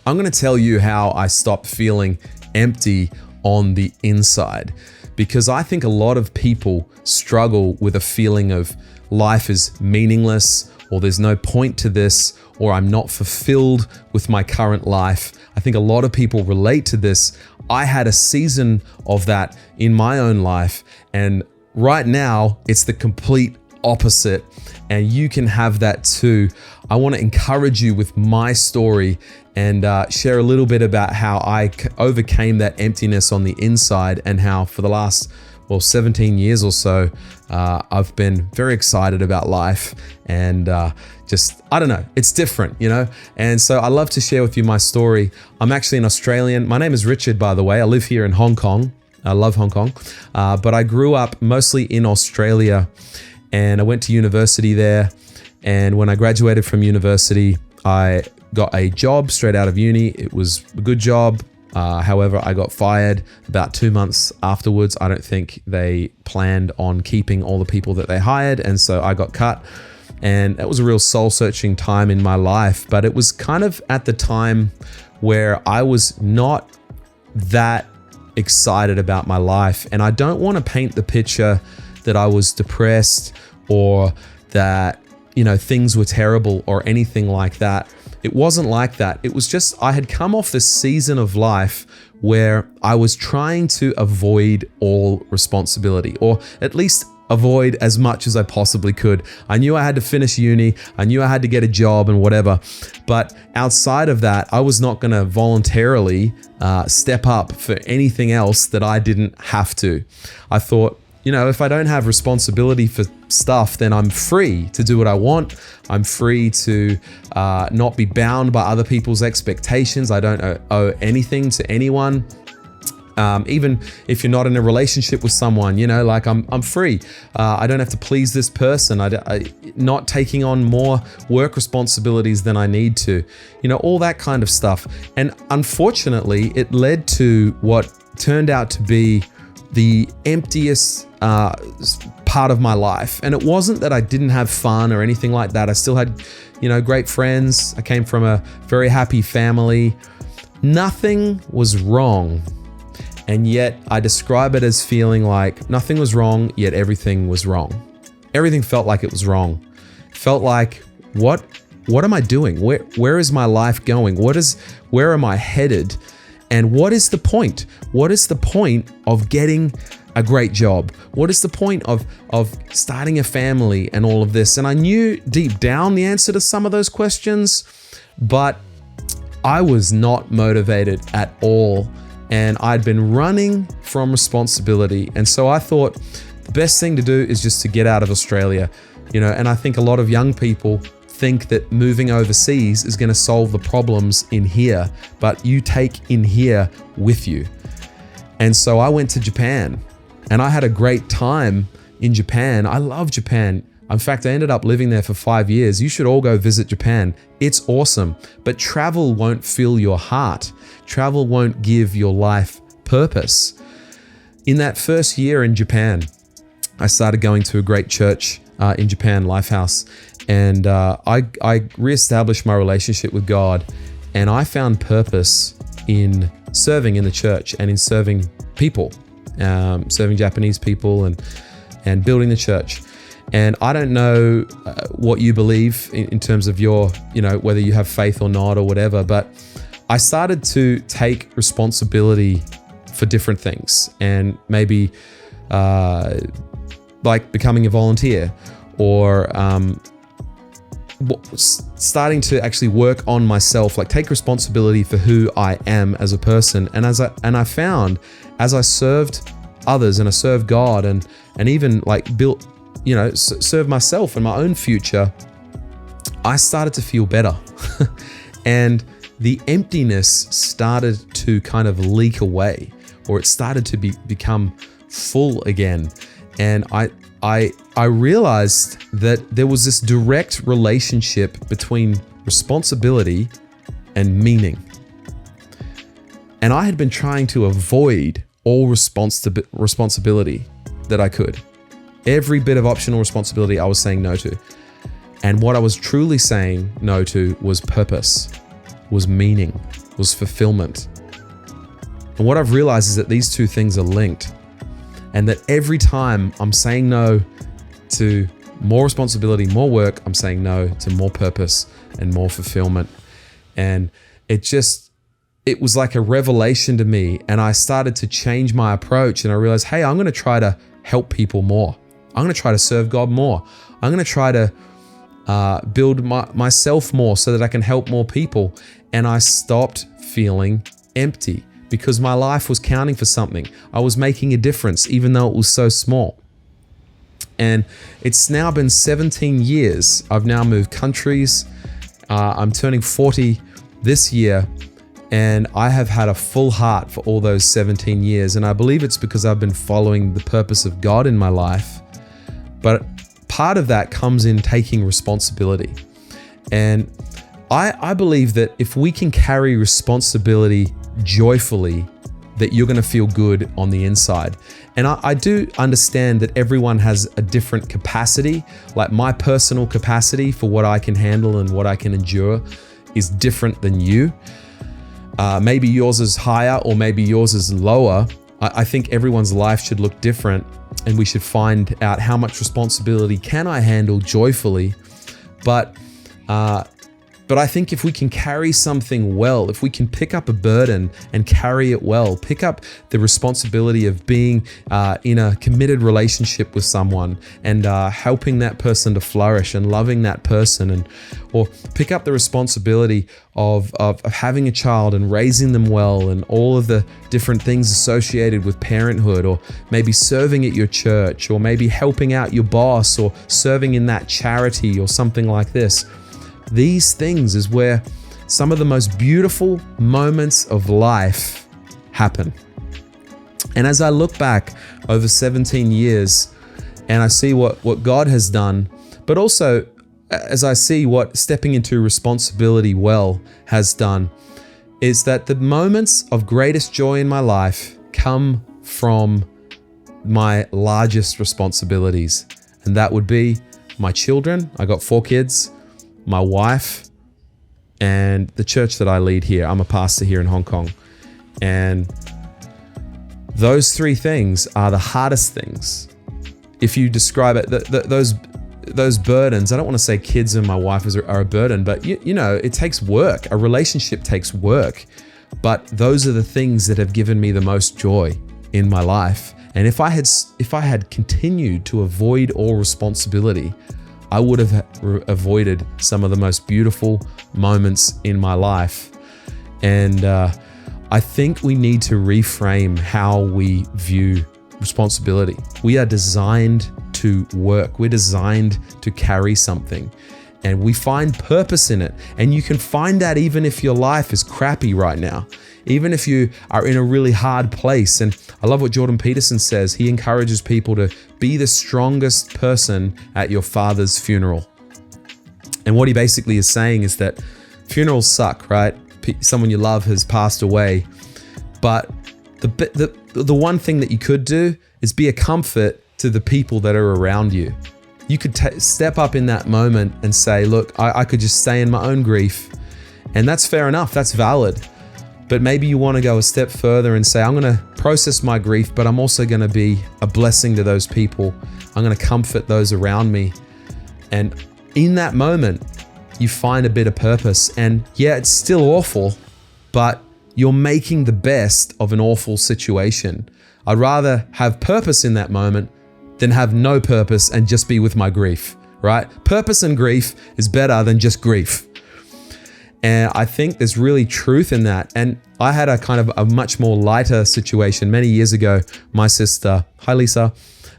I'm going to tell you how I stopped feeling empty on the inside, because I think a lot of people struggle with a feeling of life is meaningless, or there's no point to this, or I'm not fulfilled with my current life. I think a lot of people relate to this. I had a season of that in my own life, and right now it's the complete opposite, and you can have that too. I want to encourage you with my story and share a little bit about how I overcame that emptiness on the inside, and how for the last 17 years or so, I've been very excited about life, and I don't know, it's different, you know? And so I love to share with you my story. I'm actually an Australian. My name is Richard, by the way. I live here in Hong Kong. I love Hong Kong, but I grew up mostly in Australia, and I went to university there. And when I graduated from university, I got a job straight out of uni. It was a good job. However, I got fired about 2 months afterwards. I don't think they planned on keeping all the people that they hired, and so I got cut. And it was a real soul-searching time in my life, but it was kind of at the time where I was not that excited about my life. And I don't want to paint the picture that I was depressed or that, you know, things were terrible or anything like that. It wasn't like that. It was just, I had come off this season of life where I was trying to avoid all responsibility, or at least avoid as much as I possibly could. I knew I had to finish uni. I knew I had to get a job and whatever. But outside of that, I was not going to voluntarily step up for anything else that I didn't have to. I thought, you know, if I don't have responsibility for stuff, then I'm free to do what I want. I'm free to not be bound by other people's expectations. I don't owe anything to anyone. Even if you're not in a relationship with someone, you know, like I'm free. I don't have to please this person. I not taking on more work responsibilities than I need to, you know, all that kind of stuff. And unfortunately, it led to what turned out to be the emptiest part of my life. And it wasn't that I didn't have fun or anything like that. I still had, you know, great friends. I came from a very happy family. Nothing was wrong. And yet I describe it as feeling like nothing was wrong, yet everything was wrong. Everything felt like it was wrong. Felt like, what am I doing? Where is my life going? Where am I headed? And what is the point? What is the point of getting a great job? What is the point of starting a family and all of this? And I knew deep down the answer to some of those questions, but I was not motivated at all. And I'd been running from responsibility. And so I thought the best thing to do is just to get out of Australia, you know, and I think a lot of young people think that moving overseas is going to solve the problems in here, but you take in here with you. And so I went to Japan, and I had a great time in Japan. I love Japan. In fact, I ended up living there for 5 years. You should all go visit Japan. It's awesome. But travel won't fill your heart. Travel won't give your life purpose. In that first year in Japan, I started going to a great church in Japan, Lifehouse. And I reestablished my relationship with God. And I found purpose in serving in the church and in serving people, serving Japanese people and building the church. And I don't know what you believe in terms of your, you know, whether you have faith or not or whatever, but I started to take responsibility for different things, and maybe like becoming a volunteer, or starting to actually work on myself, like take responsibility for who I am as a person. And I found as I served others and I served God and even like built, you know, serve myself and my own future, I started to feel better. And the emptiness started to kind of leak away, or it started to become full again. And I realized that there was this direct relationship between responsibility and meaning. And I had been trying to avoid all responsibility that I could. Every bit of optional responsibility I was saying no to. And what I was truly saying no to was purpose, was meaning. was fulfillment. And what I've realized is that these two things are linked, and that every time I'm saying no to more responsibility, more work, I'm saying no to more purpose and more fulfillment. And it was like a revelation to me, and I started to change my approach, and I realized, hey, I'm going to try to help people more. I'm going to try to serve God more. I'm going to try to build myself more so that I can help more people. And I stopped feeling empty because my life was counting for something. I was making a difference, even though it was so small. And it's now been 17 years. I've now moved countries. I'm turning 40 this year, and I have had a full heart for all those 17 years. And I believe it's because I've been following the purpose of God in my life. But part of that comes in taking responsibility. And I believe that if we can carry responsibility joyfully, that you're going to feel good on the inside. And I do understand that everyone has a different capacity. Like my personal capacity for what I can handle and what I can endure is different than you. Maybe yours is higher or maybe yours is lower. I think everyone's life should look different, and we should find out how much responsibility can I handle joyfully. But I think if we can carry something well, if we can pick up a burden and carry it well, pick up the responsibility of being in a committed relationship with someone and helping that person to flourish and loving that person, or pick up the responsibility of having a child and raising them well and all of the different things associated with parenthood, or maybe serving at your church, or maybe helping out your boss, or serving in that charity or something like this. These things is where some of the most beautiful moments of life happen. And as I look back over 17 years and I see what God has done, but also as I see what stepping into responsibility well has done, is that the moments of greatest joy in my life come from my largest responsibilities. And that would be my children. I got 4 kids. My wife, and the church that I lead here. I'm a pastor here in Hong Kong. And those 3 things are the hardest things. If you describe it, those burdens, I don't want to say kids and my wife are a burden, but you know, it takes work. A relationship takes work. But those are the things that have given me the most joy in my life. And if I had continued to avoid all responsibility, I would have avoided some of the most beautiful moments in my life. And I think we need to reframe how we view responsibility. We are designed to work. We're designed to carry something, and we find purpose in it. And you can find that even if your life is crappy right now, even if you are in a really hard place. And I love what Jordan Peterson says. He encourages people to be the strongest person at your father's funeral. And what he basically is saying is that funerals suck, right? Someone you love has passed away. But the one thing that you could do is be a comfort to the people that are around you. You could step up in that moment and say, look, I could just stay in my own grief. And that's fair enough. That's valid. But maybe you want to go a step further and say, I'm going to process my grief, but I'm also going to be a blessing to those people. I'm going to comfort those around me. And in that moment, you find a bit of purpose. And yeah, it's still awful, but you're making the best of an awful situation. I'd rather have purpose in that moment than have no purpose and just be with my grief, right? Purpose and grief is better than just grief. And I think there's really truth in that. And I had a kind of a much more lighter situation many years ago. My sister, hi Lisa,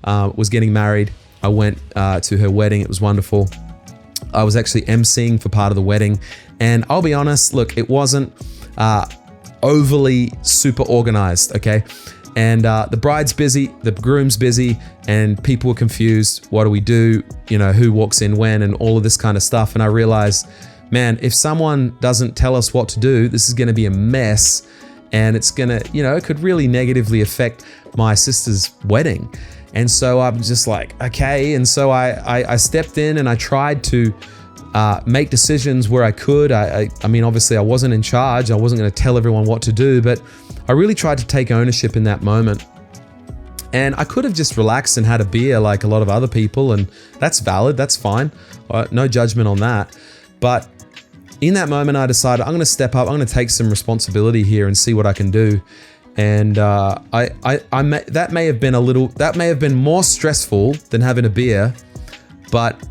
was getting married. I went to her wedding. It was wonderful. I was actually emceeing for part of the wedding. And I'll be honest, look, it wasn't overly super organized, okay? And the bride's busy, the groom's busy, and people were confused. What do we do? You know, who walks in when, and all of this kind of stuff. And I realized, man, if someone doesn't tell us what to do, this is going to be a mess, and it's going to, you know, it could really negatively affect my sister's wedding. And so I'm just like, okay. And so I stepped in and I tried to make decisions where I could. I mean, obviously I wasn't in charge. I wasn't going to tell everyone what to do, but I really tried to take ownership in that moment. And I could have just relaxed and had a beer like a lot of other people, and that's valid, that's fine. No judgment on that. But in that moment, I decided I'm going to step up, I'm going to take some responsibility here and see what I can do. And that may have been more stressful than having a beer, but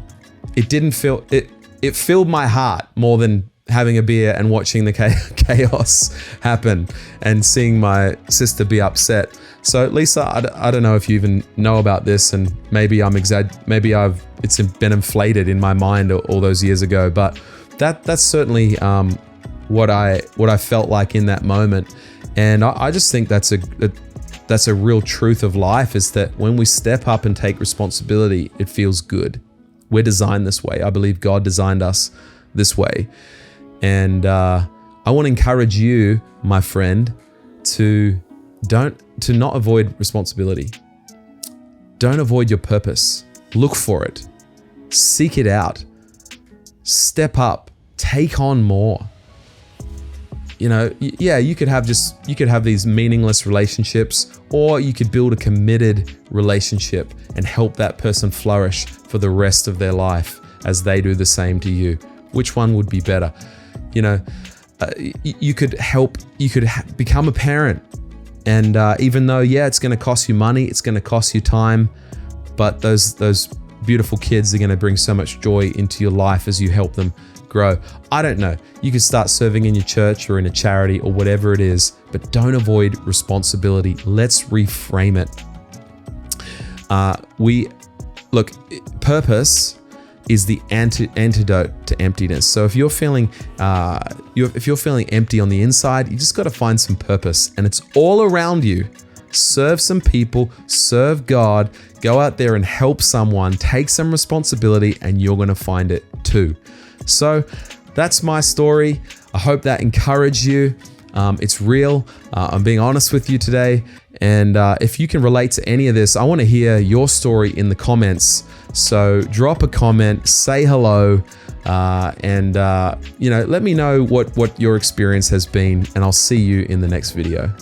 it didn't feel, it filled my heart more than having a beer and watching the chaos happen and seeing my sister be upset. So Lisa, I don't know if you even know about this, and maybe it's been inflated in my mind all those years ago, but that's certainly what I felt like in that moment. And I just think that's a real truth of life, is that when we step up and take responsibility, it feels good. We're designed this way. I believe God designed us this way. And I want to encourage you, my friend, to not avoid responsibility. Don't avoid your purpose. Look for it. Seek it out. Step up. Take on more. You know, yeah, you could have these meaningless relationships, or you could build a committed relationship and help that person flourish for the rest of their life as they do the same to you. Which one would be better? You know, you could become a parent, and even though, yeah, it's going to cost you money, it's going to cost you time, but those beautiful kids are going to bring so much joy into your life as you help them grow. I don't know. You could start serving in your church or in a charity or whatever it is, but don't avoid responsibility. Let's reframe it. Purpose is the antidote to emptiness. So if you're feeling empty on the inside, you just got to find some purpose, and it's all around you. Serve some people, serve God, go out there and help someone, take some responsibility, and you're going to find it too. So that's my story. I hope that encouraged you. It's real. I'm being honest with you today. And if you can relate to any of this, I want to hear your story in the comments. So drop a comment, say hello, and let me know what your experience has been, and I'll see you in the next video.